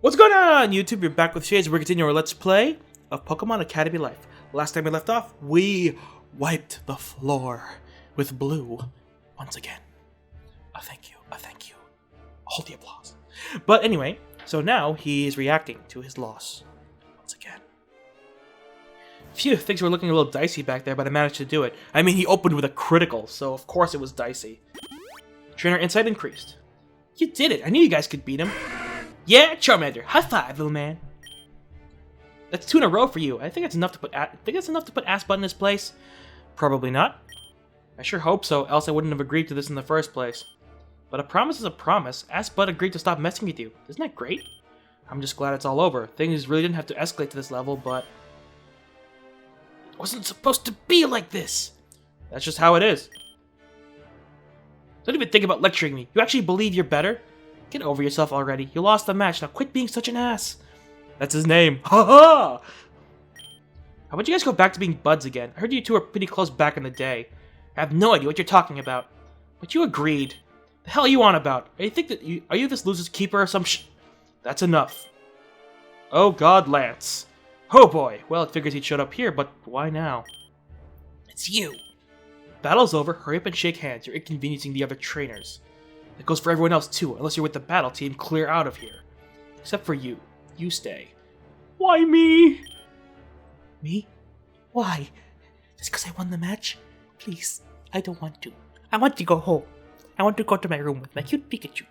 What's going on, YouTube? You're back with Shades. We're continuing our Let's Play of Pokemon Academy Life. Last time we left off, we wiped the floor with blue once again. A thank you, a thank you. All the applause. But anyway, so now he is reacting to his loss once again. Phew, things were looking a little dicey back there, but I managed to do it. I mean, he opened with a critical, so of course it was dicey. Trainer insight increased. You did it. I knew you guys could beat him. Yeah, Charmander. High five, little man. That's 2 in a row for you. I think that's enough to put. Ass Butt in his place. Probably not. I sure hope so. Else I wouldn't have agreed to this in the first place. But a promise is a promise. Ass Butt agreed to stop messing with you. Isn't that great? I'm just glad it's all over. Things really didn't have to escalate to this level, but it wasn't supposed to be like this. That's just how it is. Don't even think about lecturing me. You actually believe you're better? Get over yourself already. You lost the match. Now quit being such an ass. That's his name. Ha ha! How about you guys go back to being buds again? I heard you two were pretty close back in the day. I have no idea what you're talking about. But you agreed. The hell are you on about? Are you this loser's keeper or some That's enough. Oh god, Lance. Oh boy. Well, it figures he'd showed up here, but why now? It's you. Battle's over. Hurry up and shake hands. You're inconveniencing the other trainers. That goes for everyone else too, unless you're with the battle team. Clear out of here. Except for you. You stay. Why me? Me? Why? Just because I won the match? Please, I don't want to. I want to go home. I want to go to my room with my cute Pikachu.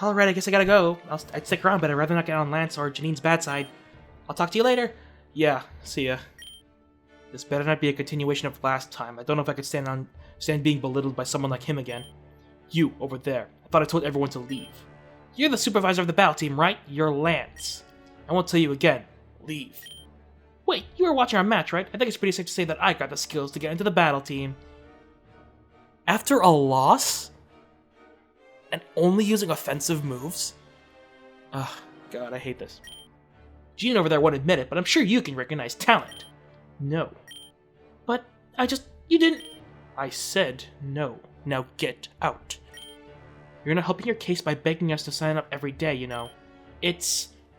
Alright, I guess I gotta go. I'd stick around, but I'd rather not get on Lance or Janine's bad side. I'll talk to you later. Yeah, see ya. This better not be a continuation of last time. I don't know if I could stand being belittled by someone like him again. You, over there. I thought I told everyone to leave. You're the supervisor of the battle team, right? You're Lance. I won't tell you again. Leave. Wait, you were watching our match, right? I think it's pretty safe to say that I got the skills to get into the battle team. After a loss? And only using offensive moves? Ugh, God, I hate this. Gene over there won't admit it, but I'm sure you can recognize talent. No. But, you didn't... I said no. Now get out. You're not helping your case by begging us to sign up every day, you know.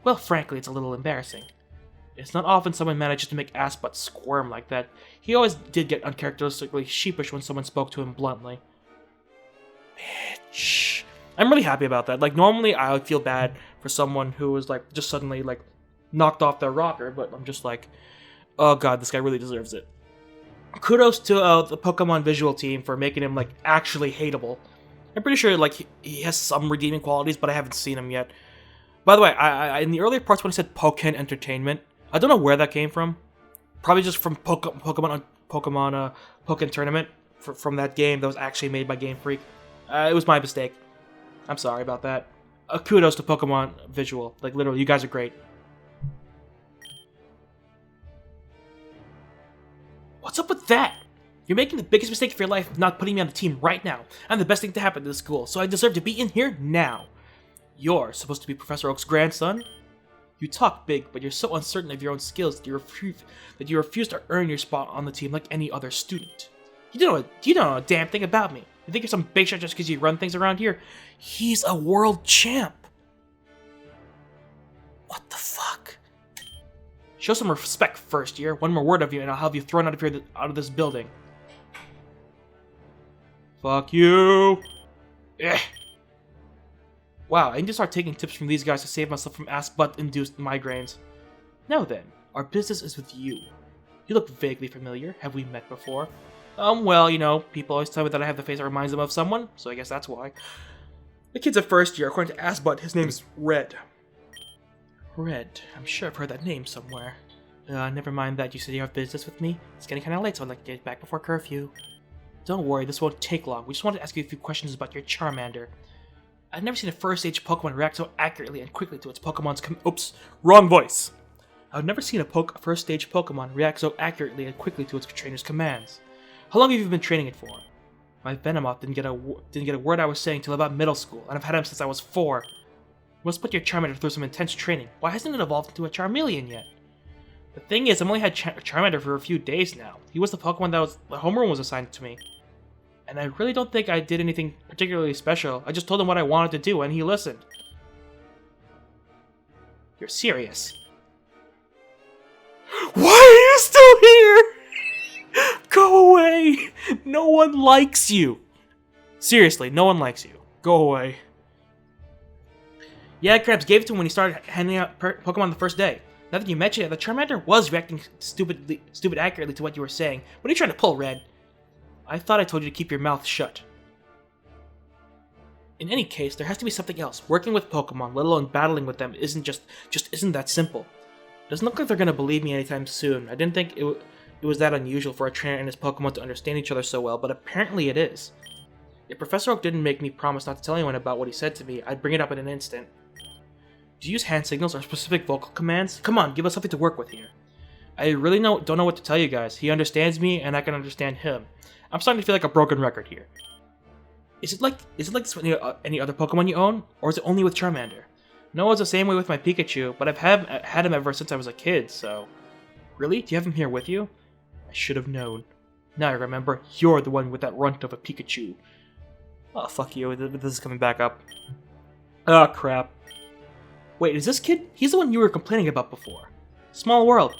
Well, frankly, it's a little embarrassing. It's not often someone manages to make Ass Butt squirm like that. He always did get uncharacteristically sheepish when someone spoke to him bluntly. Bitch. I'm really happy about that. Like, normally I would feel bad for someone who was, like, just suddenly, like, knocked off their rocker, but I'm just like, oh god, this guy really deserves it. Kudos to the Pokemon visual team for making him, like, actually hateable. I'm pretty sure, like, he has some redeeming qualities, but I haven't seen him yet. By the way, I in the earlier parts when I said Pokken Entertainment, I don't know where that came from. Probably just from Pokemon Tournament, from that game that was actually made by Game Freak. It was my mistake. I'm sorry about that. Kudos to Pokemon Visual. Like, literally, you guys are great. What's up with that? You're making the biggest mistake of your life not putting me on the team right now. I'm the best thing to happen to the school, so I deserve to be in here now. You're supposed to be Professor Oak's grandson? You talk big, but you're so uncertain of your own skills that you refuse to earn your spot on the team like any other student. You don't know a damn thing about me. You think you're some big shot just because you run things around here? He's a world champ. What the fuck? Show some respect, first year. One more word of you, and I'll have you thrown out of this building. Fuck you. Ugh. Wow, I need to start taking tips from these guys to save myself from ass-butt-induced migraines. Now then, our business is with you. You look vaguely familiar. Have we met before? Well, you know, people always tell me that I have the face that reminds them of someone, so I guess that's why. The kid's a first year. According to Ass-Butt, his name's Red. Red. I'm sure I've heard that name somewhere. Never mind that. You said you have business with me? It's getting kind of late, so I'd like to get back before curfew. Don't worry, this won't take long. We just wanted to ask you a few questions about your Charmander. I've never seen a first-stage Pokemon react so accurately and quickly to its Pokemon's Oops, wrong voice. I've never seen a first-stage Pokemon react so accurately and quickly to its trainer's commands. How long have you been training it for? My Venomoth didn't get a word I was saying till about middle school, and I've had him since I was 4. You must put your Charmander through some intense training. Why hasn't it evolved into a Charmeleon yet? The thing is, I've only had Charmander for a few days now. He was the Pokemon that the homeroom was assigned to me. And I really don't think I did anything particularly special. I just told him what I wanted to do, and he listened. You're serious. Why are you still here? Go away! No one likes you! Seriously, no one likes you. Go away. Yeah, Krabs gave it to him when he started handing out Pokemon the first day. Now that you mention it, the Charmander was reacting stupid accurately to what you were saying. What are you trying to pull, Red? I thought I told you to keep your mouth shut. In any case, there has to be something else. Working with Pokemon, let alone battling with them, isn't just isn't that simple. Doesn't look like they're gonna believe me anytime soon. I didn't think it was that unusual for a trainer and his Pokemon to understand each other so well, but apparently it is. If Professor Oak didn't make me promise not to tell anyone about what he said to me, I'd bring it up in an instant. Do you use hand signals or specific vocal commands? Come on, give us something to work with here. I really don't know what to tell you guys. He understands me, and I can understand him. I'm starting to feel like a broken record here. Is it like this with any other Pokemon you own, or is it only with Charmander? No, it's the same way with my Pikachu, but I've had him ever since I was a kid, so... Really? Do you have him here with you? I should have known. Now I remember, you're the one with that runt of a Pikachu. Oh, fuck you, this is coming back up. Oh, crap. Wait, is this kid? He's the one you were complaining about before. Small world.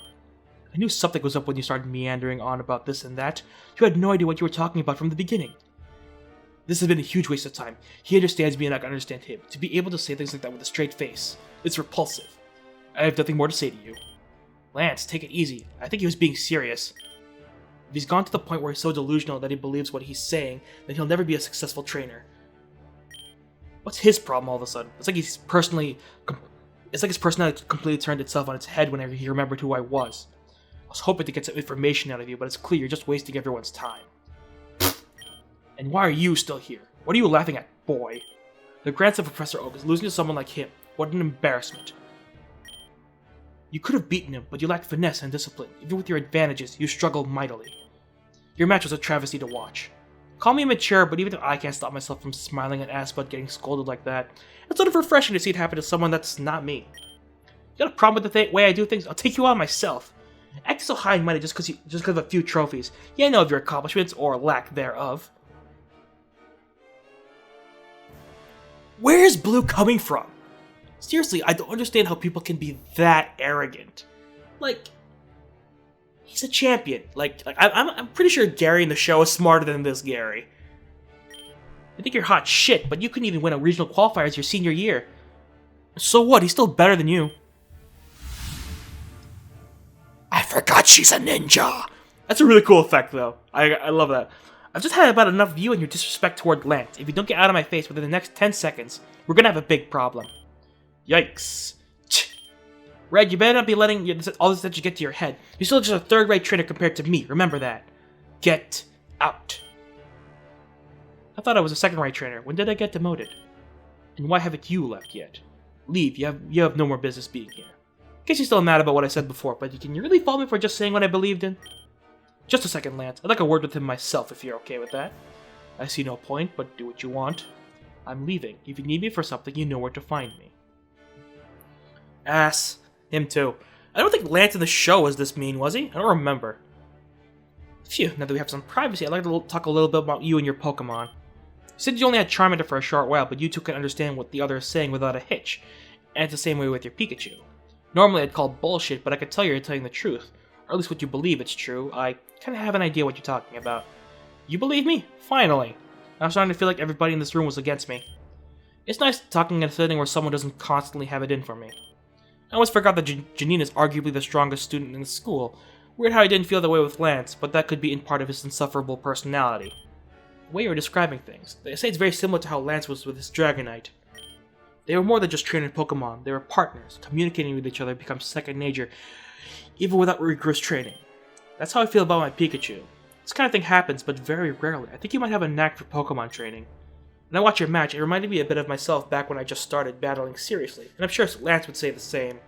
I knew something was up when you started meandering on about this and that. You had no idea what you were talking about from the beginning. This has been a huge waste of time. He understands me and I can understand him. To be able to say things like that with a straight face, it's repulsive. I have nothing more to say to you. Lance, take it easy. I think he was being serious. If he's gone to the point where he's so delusional that he believes what he's saying, then he'll never be a successful trainer. What's his problem all of a sudden? It's like his personality completely turned itself on its head whenever he remembered who I was. I was hoping to get some information out of you, but it's clear you're just wasting everyone's time. And why are you still here? What are you laughing at, boy? The grandson of Professor Oak is losing to someone like him. What an embarrassment. You could have beaten him, but you lacked finesse and discipline. Even with your advantages, you struggled mightily. Your match was a travesty to watch. Call me immature, but even if I can't stop myself from smiling at Aspud getting scolded like that, it's sort of refreshing to see it happen to someone that's not me. You got a problem with the way I do things? I'll take you on myself. Acting so high and mighty just because of a few trophies. Yeah, I know of your accomplishments, or lack thereof. Where's Blue coming from? Seriously, I don't understand how people can be that arrogant. Like, he's a champion. I'm pretty sure Gary in the show is smarter than this Gary. I think you're hot shit, but you couldn't even win a regional qualifiers your senior year. So what? He's still better than you. I forgot she's a ninja. That's a really cool effect, though. I love that. I've just had about enough of you and your disrespect toward Lance. If you don't get out of my face within the next 10 seconds, we're gonna have a big problem. Yikes. Red, you better not be letting all this that get to your head. You're still just a third-rate trainer compared to me. Remember that. Get out. I thought I was a second-rate trainer. When did I get demoted? And why haven't you left yet? Leave. You have no more business being here. Guess you're still mad about what I said before, but can you really fault me for just saying what I believed in? Just a second, Lance. I'd like a word with him myself, if you're okay with that. I see no point, but do what you want. I'm leaving. If you need me for something, you know where to find me. Ass. Him too. I don't think Lance in the show was this mean, was he? I don't remember. Phew, now that we have some privacy, I'd like to talk a little bit about you and your Pokemon. You said you only had Charmander for a short while, but you two can understand what the other is saying without a hitch. And it's the same way with your Pikachu. Normally I'd call bullshit, but I could tell you're telling the truth. Or at least what you believe it's true. I kind of have an idea what you're talking about. You believe me? Finally. I'm starting to feel like everybody in this room was against me. It's nice talking in a setting where someone doesn't constantly have it in for me. I always forgot that Janine is arguably the strongest student in the school. Weird how I didn't feel that way with Lance, but that could be in part of his insufferable personality. The way you're describing things, they say it's very similar to how Lance was with his Dragonite. They were more than just training Pokemon, they were partners. Communicating with each other becomes second nature, even without rigorous training. That's how I feel about my Pikachu. This kind of thing happens, but very rarely. I think you might have a knack for Pokemon training. When I watch your match, it reminded me a bit of myself back when I just started battling seriously, and I'm sure Lance would say the same.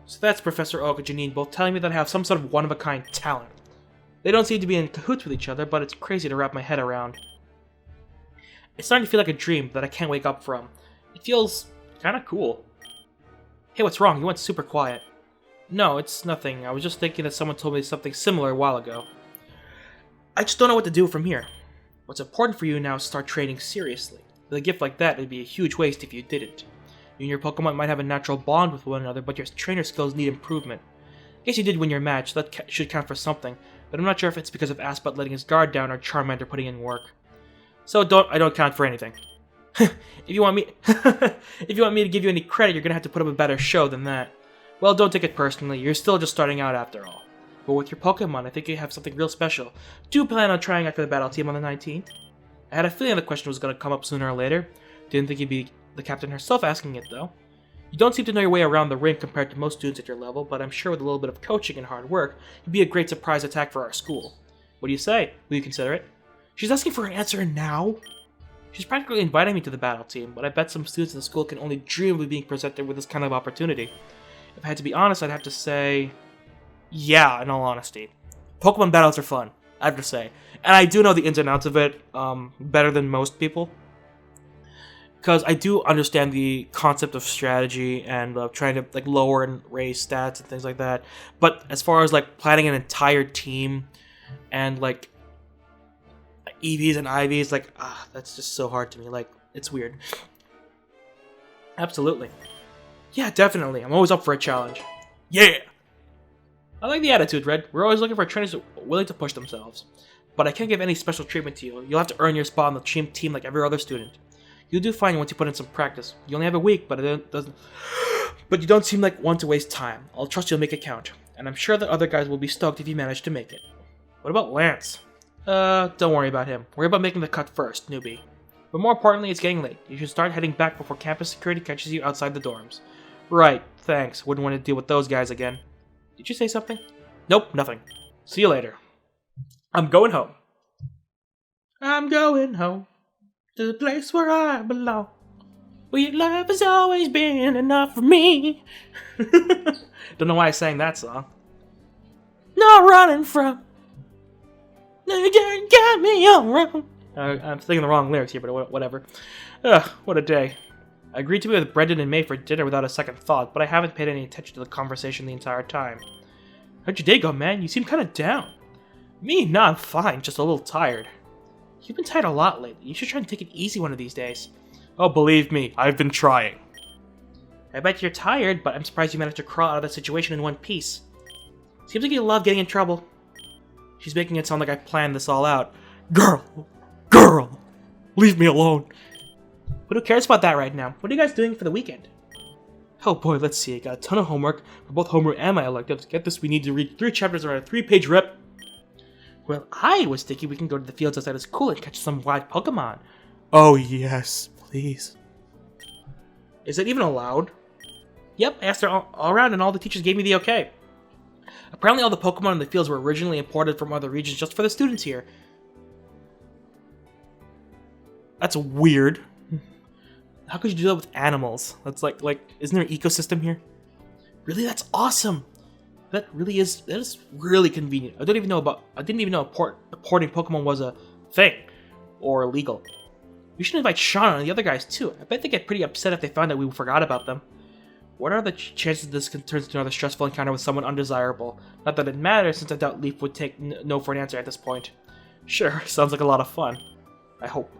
So that's Professor Oak and Janine both telling me that I have some sort of one-of-a-kind talent. They don't seem to be in cahoots with each other, but it's crazy to wrap my head around. It's starting to feel like a dream that I can't wake up from. It feels kinda cool. Hey, what's wrong? You went super quiet. No, it's nothing. I was just thinking that someone told me something similar a while ago. I just don't know what to do from here. What's important for you now is to start training seriously. With a gift like that, it'd be a huge waste if you didn't. You and your Pokemon might have a natural bond with one another, but your trainer skills need improvement. I guess you did win your match, so that should count for something, but I'm not sure if it's because of Aspot letting his guard down or Charmander putting in work. So I don't count for anything. if you want me to give you any credit, you're gonna have to put up a better show than that. Well, don't take it personally, you're still just starting out after all. But with your Pokemon, I think you have something real special. Do you plan on trying out for the battle team on the 19th? I had a feeling the question was gonna come up sooner or later. Didn't think you'd be the captain herself asking it, though. You don't seem to know your way around the ring compared to most students at your level, but I'm sure with a little bit of coaching and hard work, you'd be a great surprise attack for our school. What do you say? Will you consider it? She's asking for an answer now? She's practically inviting me to the battle team, but I bet some students in the school can only dream of being presented with this kind of opportunity. If I had to be honest, I'd have to say... yeah, in all honesty. Pokemon battles are fun, I have to say. And I do know the ins and outs of it better than most people. Because I do understand the concept of strategy and trying to lower and raise stats and things like that. But as far as planning an entire team and EVs and IVs, that's just so hard to me. It's weird. Absolutely. Yeah, definitely. I'm always up for a challenge. Yeah! I like the attitude, Red. We're always looking for trainers willing to push themselves. But I can't give any special treatment to you. You'll have to earn your spot on the team like every other student. You'll do fine once you put in some practice. You only have a week, but it doesn't. But you don't seem like one to waste time. I'll trust you'll make it count, and I'm sure that other guys will be stoked if you manage to make it. What about Lance? Don't worry about him. Worry about making the cut first, newbie. But more importantly, it's getting late. You should start heading back before campus security catches you outside the dorms. Right. Thanks. Wouldn't want to deal with those guys again. Did you say something? Nope. Nothing. See you later. I'm going home. I'm going home. To the place where I belong. Where your love has always been enough for me. Don't know why I sang that song. Not running from. No, you didn't get me on wrong. I'm singing the wrong lyrics here, but whatever. Ugh, what a day. I agreed to be with Brendan and May for dinner without a second thought, but I haven't paid any attention to the conversation the entire time. How'd your day go, man? You seem kind of down. Me? Nah, I'm fine, just a little tired. You've been tired a lot lately. You should try and take it easy one of these days. Oh, believe me, I've been trying. I bet you're tired, but I'm surprised you managed to crawl out of that situation in one piece. Seems like you love getting in trouble. She's making it sound like I planned this all out. Girl! Leave me alone. But who cares about that right now? What are you guys doing for the weekend? Oh boy, let's see. I got a ton of homework for both homework and my electives. Get this, we need to read 3 chapters on a 3-page rep. Well, I was thinking we can go to the fields outside of school and catch some wild Pokemon. Oh yes, please. Is it even allowed? Yep, I asked her all around and all the teachers gave me the okay. Apparently all the Pokemon in the fields were originally imported from other regions just for the students here. That's weird. How could you do that with animals? That's like, isn't there an ecosystem here? Really, that's awesome. That is really convenient. I didn't even know importing Pokemon was a thing or illegal. We should invite Shauna and the other guys too. I bet they get pretty upset if they find that we forgot about them. What are the chances this turns into another stressful encounter with someone undesirable? Not that it matters, since I doubt Leaf would take no for an answer at this point. Sure, sounds like a lot of fun. I hope.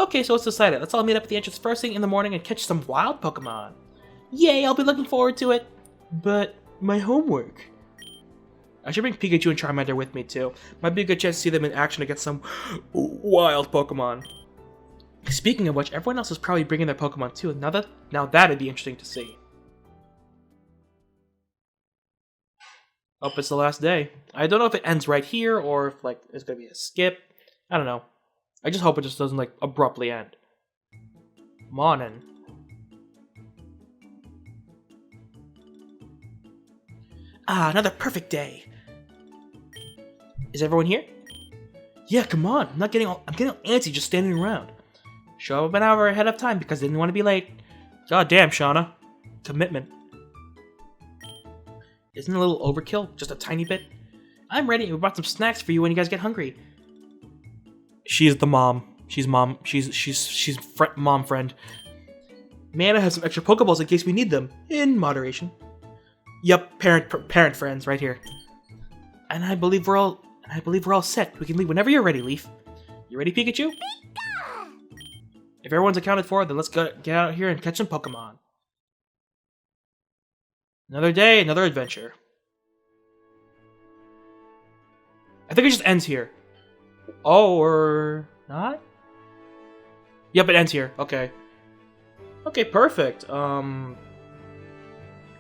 Okay, so it's decided. Let's all meet up at the entrance first thing in the morning and catch some wild Pokemon. Yay, I'll be looking forward to it. But my homework. I should bring Pikachu and Charmander with me too. Might be a good chance to see them in action against some wild Pokemon. Speaking of which, everyone else is probably bringing their Pokemon too. Now that'd be interesting to see. Oh, it's the last day. I don't know if it ends right here or if there's gonna be a skip. I don't know. I just hope it just doesn't abruptly end. Morning. Ah, another perfect day. Is everyone here? Yeah, come on. I'm getting all antsy just standing around. Show up an hour ahead of time because I didn't want to be late. God damn, Shauna. Commitment. Isn't it a little overkill? Just a tiny bit? I'm ready. We brought some snacks for you when you guys get hungry. She's the mom. She's mom. She's mom friend. Man, I have some extra Pokeballs in case we need them. In moderation. Yep, parent friends right here. And I believe we're all set. We can leave whenever you're ready, Leaf. You ready, Pikachu? If everyone's accounted for, then let's get out here and catch some Pokemon. Another day, another adventure. I think it just ends here. Oh, or not? Yep, it ends here. Okay. Okay, perfect.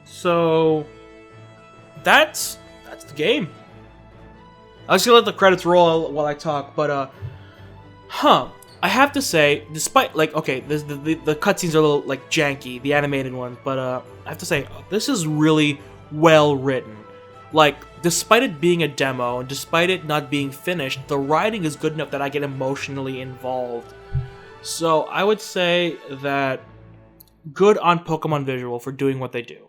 So that's the game. I was gonna let the credits roll while I talk, but I have to say, despite like, okay, the cutscenes are a little like janky, the animated ones, but I have to say this is really well written. Like, despite it being a demo and despite it not being finished, the writing is good enough that I get emotionally involved. So I would say that good on Pokemon Visual for doing what they do.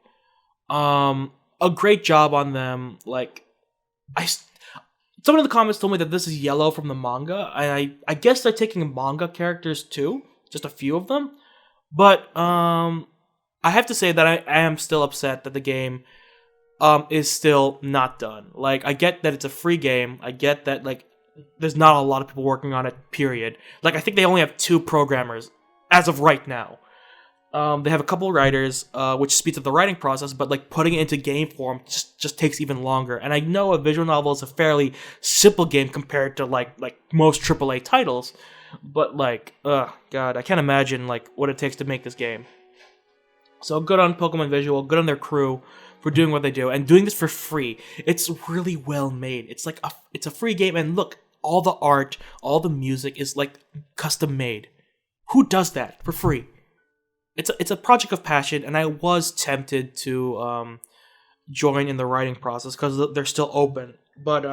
A great job on them. Like, someone in the comments told me that this is yellow from the manga. I guess they're taking manga characters too, just a few of them. But I have to say that I am still upset that the game is still not done. Like, I get that it's a free game. I get that like there's not a lot of people working on it. Period. Like, I think they only have 2 programmers as of right now. They have a couple of writers, which speeds up the writing process, but like putting it into game form just takes even longer. And I know a visual novel is a fairly simple game compared to like most AAA titles, but like, God, I can't imagine like what it takes to make this game. So good on Pokemon Visual, good on their crew for doing what they do and doing this for free. It's really well made. It's like it's a free game, and look, all the art, all the music is like custom made. Who does that for free? It's a project of passion, and I was tempted to join in the writing process because they're still open. But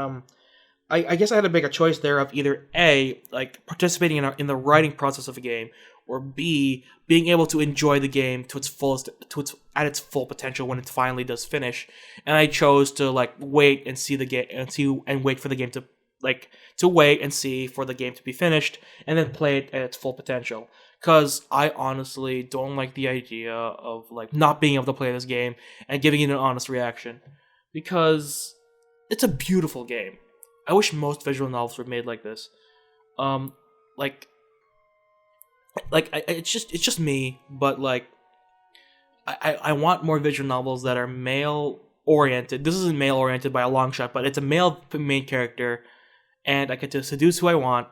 I guess I had to make a choice there of either A, like participating in the writing process of a game, or B, being able to enjoy the game to its fullest, at its full potential when it finally does finish. And I chose to like wait and see the game and wait for the game to wait and see for the game to be finished and then play it at its full potential. Because I honestly don't like the idea of like not being able to play this game and giving it an honest reaction. Because it's a beautiful game. I wish most visual novels were made like this. It's just me, but like I want more visual novels that are male oriented. This isn't male oriented by a long shot, but it's a male main character, and I get to seduce who I want.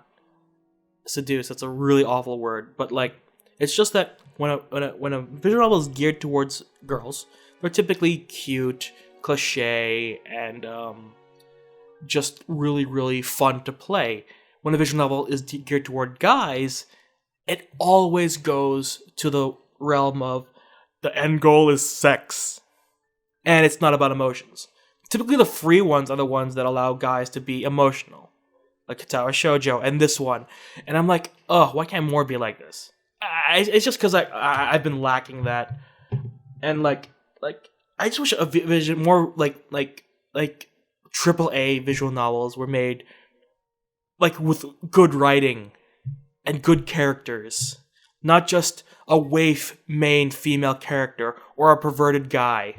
Seduce, that's a really awful word, but like it's just that when a visual novel is geared towards girls, they're typically cute, cliche, and just really, really fun to play. When a visual novel is geared toward guys, it always goes to the realm of the end goal is sex, and it's not about emotions. Typically the free ones are the ones that allow guys to be emotional, like Katawa Shoujo and this one. And I'm like, oh, why can't more be like this? It's just because I've been lacking that. And like I just wish a vision more like AAA visual novels were made like with good writing and good characters, not just a waif main female character or a perverted guy.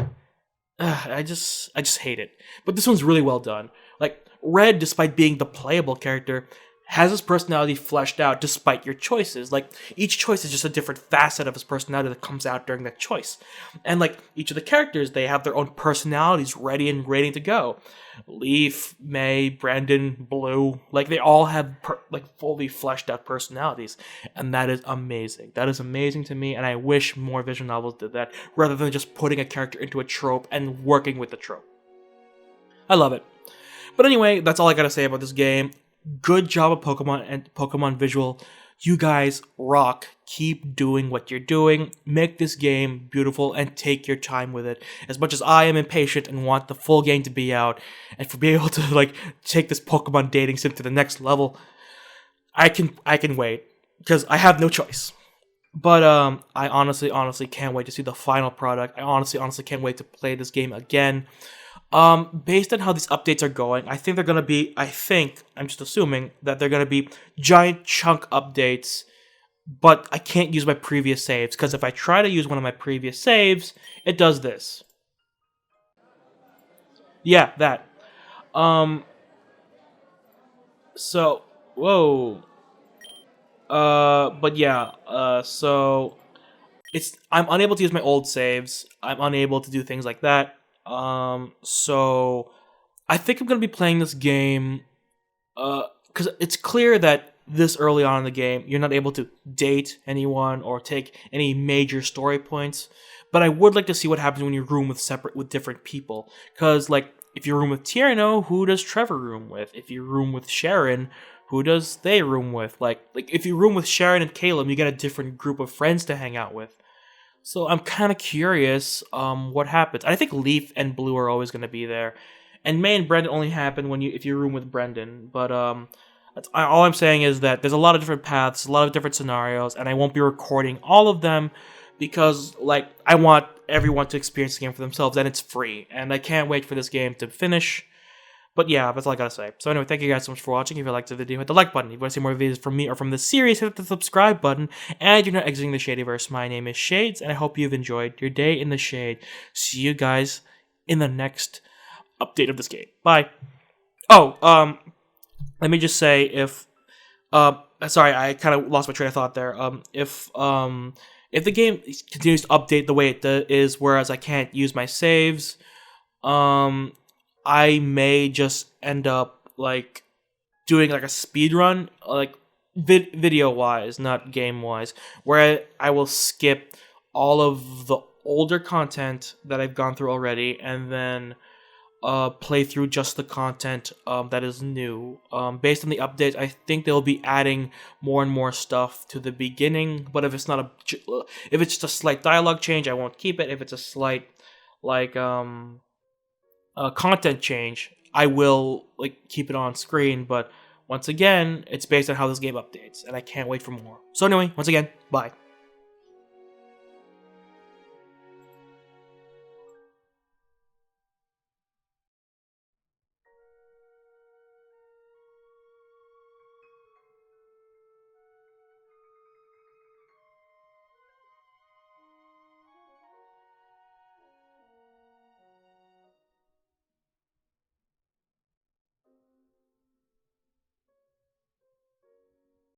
I just hate it. But this one's really well done. Like, Red, despite being the playable character, has his personality fleshed out despite your choices. Like, each choice is just a different facet of his personality that comes out during that choice. And like, each of the characters, they have their own personalities ready and ready to go. Leaf, May, Brandon, Blue, like they all have fully fleshed out personalities. And that is amazing. That is amazing to me, and I wish more visual novels did that, rather than just putting a character into a trope and working with the trope. I love it. But anyway, that's all I gotta say about this game. Good job of Pokemon and Pokemon Visual. You guys rock. Keep doing what you're doing. Make this game beautiful and take your time with it. As much as I am impatient and want the full game to be out and for be able to like take this Pokemon dating sim to the next level, I can wait because I have no choice. But I honestly can't wait to see the final product. I honestly can't wait to play this game again. Based on how these updates are going, I'm just assuming that they're gonna be giant chunk updates, but I can't use my previous saves, because if I try to use one of my previous saves, it does this. Yeah, that. So, whoa. But yeah, so I'm unable to use my old saves. I'm unable to do things like that. So I think I'm gonna be playing this game, because it's clear that this early on in the game, you're not able to date anyone or take any major story points. But I would like to see what happens when you room with different people. Because, like, if you room with Tierno, who does Trevor room with? If you room with Sharon, who does they room with? Like if you room with Sharon and Caleb, you get a different group of friends to hang out with. So I'm kind of curious what happens. I think Leaf and Blue are always going to be there. And May and Brendan only happen if you room with Brendan. But all I'm saying is that there's a lot of different paths, a lot of different scenarios, and I won't be recording all of them because, like, I want everyone to experience the game for themselves, and it's free. And I can't wait for this game to finish. But yeah, that's all I gotta say. So anyway, thank you guys so much for watching. If you liked the video, hit the like button. If you want to see more videos from me or from this series, hit the subscribe button. And you're not exiting the Shadyverse. My name is Shades, and I hope you've enjoyed your day in the shade. See you guys in the next update of this game. Bye. Oh, let me just say sorry, I kind of lost my train of thought there. If the game continues to update the way it is, whereas I can't use my saves, I may just end up like doing like a speed run, like video wise, not game wise, where I will skip all of the older content that I've gone through already, and then play through just the content that is new. Based on the updates, I think they'll be adding more and more stuff to the beginning. But if it's just a slight dialogue change, I won't keep it. If it's a slight content change, I will keep it on screen. But once again, it's based on how this game updates, and I can't wait for more. So anyway, once again, bye.